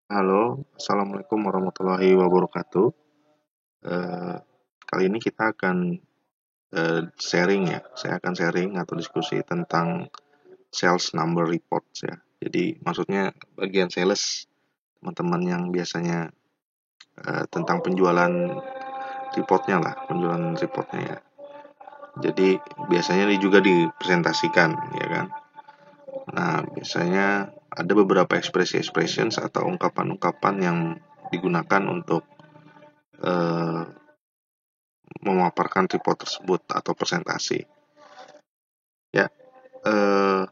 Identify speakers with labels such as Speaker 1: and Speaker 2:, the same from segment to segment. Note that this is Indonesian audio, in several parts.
Speaker 1: Halo, Assalamualaikum warahmatullahi wabarakatuh. Eh, Kali ini kita akan sharing ya. Saya akan sharing atau diskusi tentang sales number reports ya. Jadi maksudnya bagian sales teman-teman yang biasanya tentang penjualan reportnya lah, penjualan reportnya ya. Jadi biasanya ini juga dipresentasikan ya kan. Nah biasanya ada beberapa expressions atau ungkapan-ungkapan yang digunakan untuk eh, memaparkan report tersebut atau presentasi. Ya, eh,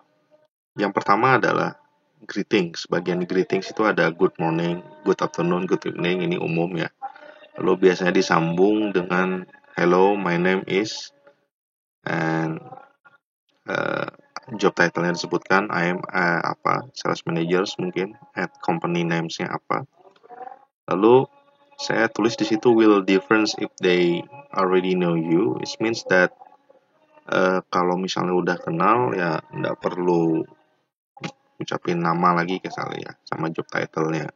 Speaker 1: yang pertama adalah greetings. Bagian greetings itu ada good morning, good afternoon, good evening. Ini umum ya. Lalu biasanya disambung dengan hello, my name is, and eh, job title-nya disebutkan. I am apa, sales managers mungkin, at company names-nya apa. Lalu saya tulis di situ will difference if they already know you. It means that kalau misalnya udah kenal ya nggak perlu ucapin nama lagi kali ya sama job title-nya.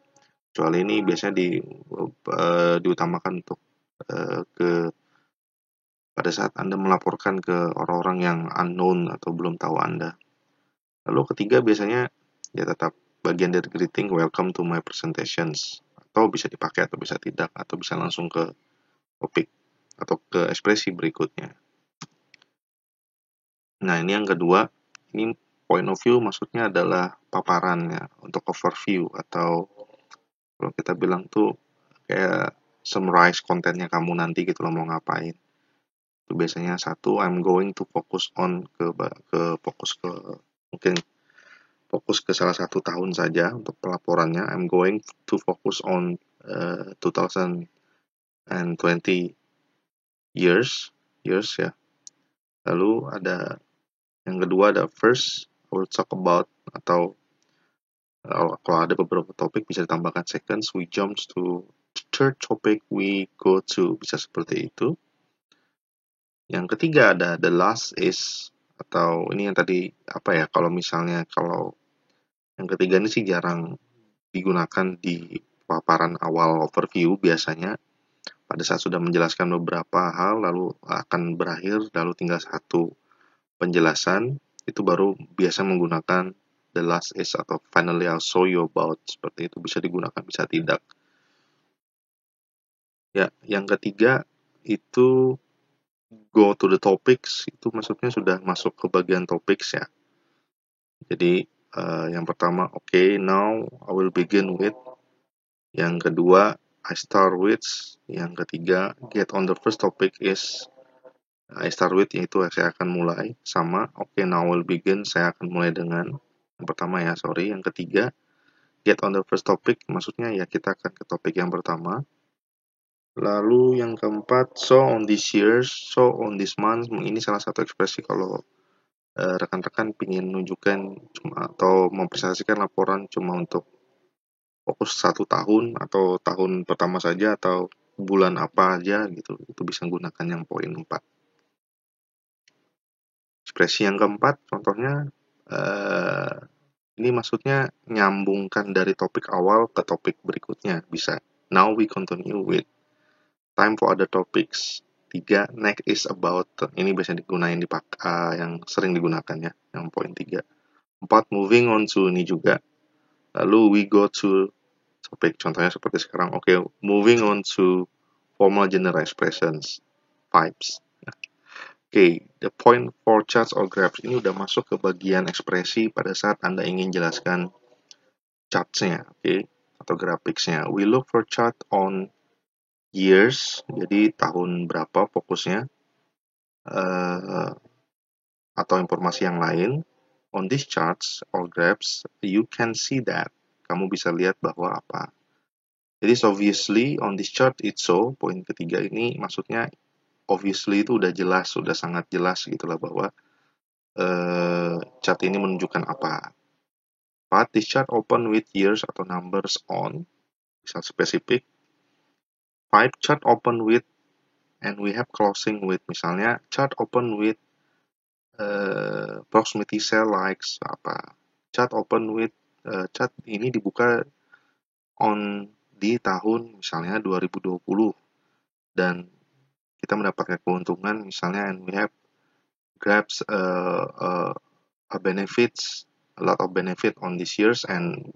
Speaker 1: Kecuali ini biasanya diutamakan untuk ke pada saat Anda melaporkan ke orang-orang yang unknown atau belum tahu Anda. Lalu ketiga biasanya ya tetap bagian dari greeting welcome to my presentations atau bisa dipakai atau bisa tidak atau bisa langsung ke topik atau ke ekspresi berikutnya. Nah, ini yang kedua, ini point of view maksudnya adalah paparannya untuk overview atau kalau kita bilang tuh kayak summarize kontennya kamu nanti gitu loh mau ngapain. Itu biasanya satu, I'm going to focus on ke fokus ke mungkin fokus ke salah satu tahun saja untuk pelaporannya. I'm going to focus on 2020 years ya. Lalu ada yang kedua ada first, I will talk about atau kalau ada beberapa topik bisa ditambahkan seconds, we jump to third topic we go to, bisa seperti itu. Yang ketiga ada the last is, atau ini yang tadi apa ya, kalau yang ketiga ini sih jarang digunakan di paparan awal overview. Biasanya pada saat sudah menjelaskan beberapa hal lalu akan berakhir lalu tinggal satu penjelasan, itu baru biasa menggunakan the last is atau finally I'll show you about, seperti itu bisa digunakan bisa tidak. Ya, yang ketiga itu go to the topics, itu maksudnya sudah masuk ke bagian topics ya. Jadi yang pertama, okay, now I will begin with. Yang kedua, I start with. Yang ketiga, get on the first topic is I start with, yaitu saya akan mulai. Sama, okay, now I will begin, saya akan mulai dengan. Yang pertama ya, sorry. Yang ketiga, get on the first topic, maksudnya ya kita akan ke topik yang pertama. Lalu yang keempat, so on this year, so on this month, ini salah satu ekspresi kalau rekan-rekan ingin menunjukkan atau mempresentasikan laporan cuma untuk fokus satu tahun atau tahun pertama saja atau bulan apa aja gitu, itu bisa gunakan yang poin 4. Ekspresi yang keempat, contohnya eh, ini maksudnya nyambungkan dari topik awal ke topik berikutnya, bisa. Now we continue with time for other topics. Tiga, next is about. Ini biasanya digunakan yang sering digunakan ya, yang poin 3. 4, moving on to, ini juga. Lalu we go to topik, contohnya seperti sekarang. Oke, moving on to formal general expressions, vibes. Oke, the point for charts or graphs ini udah masuk ke bagian ekspresi pada saat Anda ingin jelaskan charts-nya, oke, atau grafiksnya. We look for chart on years, jadi tahun berapa fokusnya, uh, atau informasi yang lain. On these charts or graphs, you can see that. Kamu bisa lihat bahwa apa. Jadi obviously on this chart it's so, poin ketiga ini maksudnya obviously itu udah jelas, sudah sangat jelas gitulah bahwa chart ini menunjukkan apa. But this chart open with years atau numbers on, misal spesifik. 5 chart open with and we have closing with, misalnya chart open with proximity cell likes apa. Chart open with, chart ini dibuka di tahun misalnya 2020 dan kita mendapatkan keuntungan misalnya, and we have grabs a benefits, a lot of benefit on these years and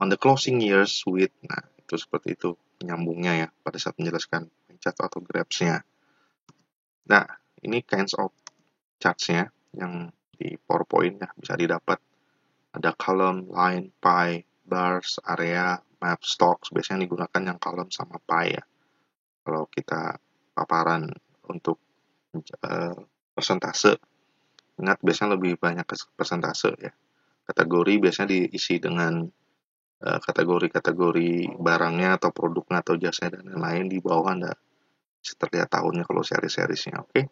Speaker 1: on the closing years with, nah itu seperti itu nyambungnya ya pada saat menjelaskan chart atau grabs-nya. Nah, ini kinds of charts-nya yang di PowerPoint ya bisa didapat. Ada column, line, pie, bars, area, map, stocks. Biasanya digunakan yang column sama pie ya. Kalau kita paparan untuk persentase, ingat biasanya lebih banyak ke persentase ya. Kategori biasanya diisi dengan kategori-kategori barangnya atau produknya atau jasanya dan lain-lain. Di bawah Anda bisa terlihat tahunnya kalau seri-serisnya. Oke.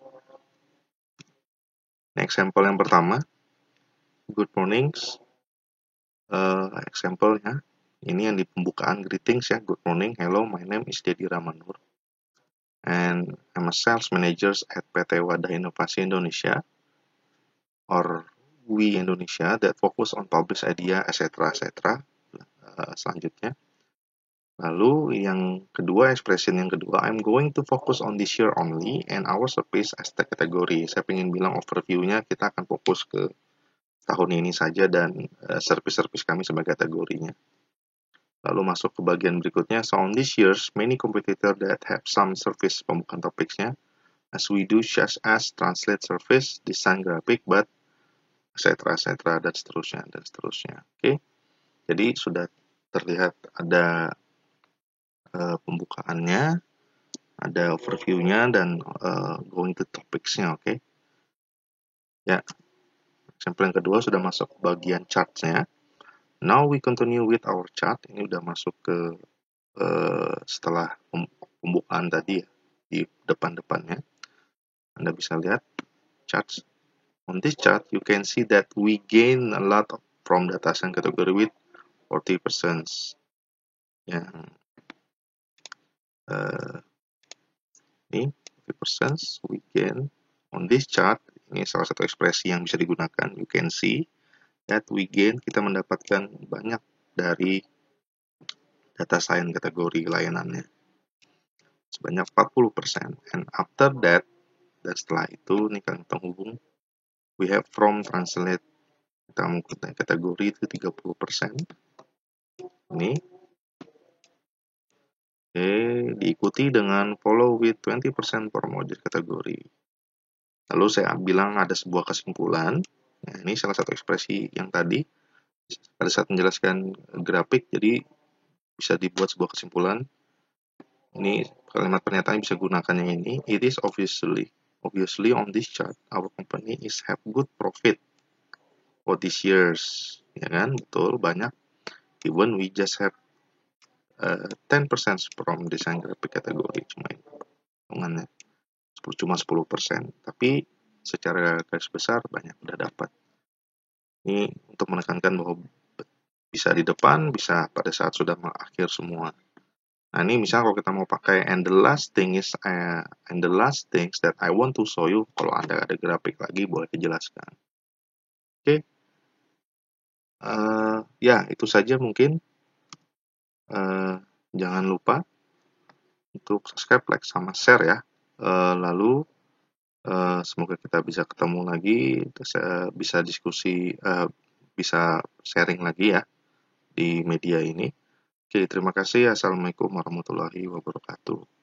Speaker 1: Ini example yang pertama. Good mornings. Example-nya. Ini yang di pembukaan greetings ya. Good morning. Hello, my name is Dedi Ramanur. And I'm a sales manager at PT Wadah Inovasi Indonesia or We Indonesia that focus on publish idea, etc. etc. Selanjutnya. Lalu yang kedua, expression yang kedua, I'm going to focus on this year only and our service as the category. Saya ingin bilang overview-nya kita akan fokus ke tahun ini saja dan service-service kami sebagai kategorinya. Lalu masuk ke bagian berikutnya. So on this years, many competitors that have some service, pembukaan topiknya, as we do such as translate service, design graphic, but etc. dan seterusnya dan seterusnya. Oke. Jadi sudah terlihat ada pembukaannya, ada overview-nya dan going to topics-nya, oke. Ya. Sampel yang kedua sudah masuk bagian chart-nya. Now we continue with our chart. Ini udah masuk ke setelah pembukaan tadi ya, di depan-depannya. Anda bisa lihat charts. On this chart, you can see that we gain a lot from data science category with 40%. Yang ini 40% we gain on this chart. Ini salah satu ekspresi yang bisa digunakan. You can see that we gain, kita mendapatkan banyak dari data science kategori layanannya. Sebanyak 40%. And after that, dan setelah itu, ini kan penghubung, we have from translate, kita mengikuti kategori itu 30%. Ini. Oke, diikuti dengan follow with 20% for module kategori. Lalu saya bilang ada sebuah kesimpulan. Nah, ini salah satu ekspresi yang tadi pada saat menjelaskan grafik, jadi bisa dibuat sebuah kesimpulan. Ini kalimat pernyataan bisa gunakan yang ini. It is obviously on this chart our company is have good profit for this years, ya kan? Betul, banyak. Even we just have 10% from design graphic kategori, cuma hitungannya cuma 10%, tapi secara garis besar banyak udah dapat. Ini untuk menekankan bahwa bisa di depan, bisa pada saat sudah mengakhir semua. Nah, ini misalnya kalau kita mau pakai and the last things that I want to show you, kalau Anda ada grafik lagi boleh dijelaskan. Oke. Ya, itu saja mungkin. Jangan lupa untuk subscribe, like, sama share ya. Lalu semoga kita bisa ketemu lagi, bisa diskusi, bisa sharing lagi ya di media ini. Oke, terima kasih. Assalamualaikum warahmatullahi wabarakatuh.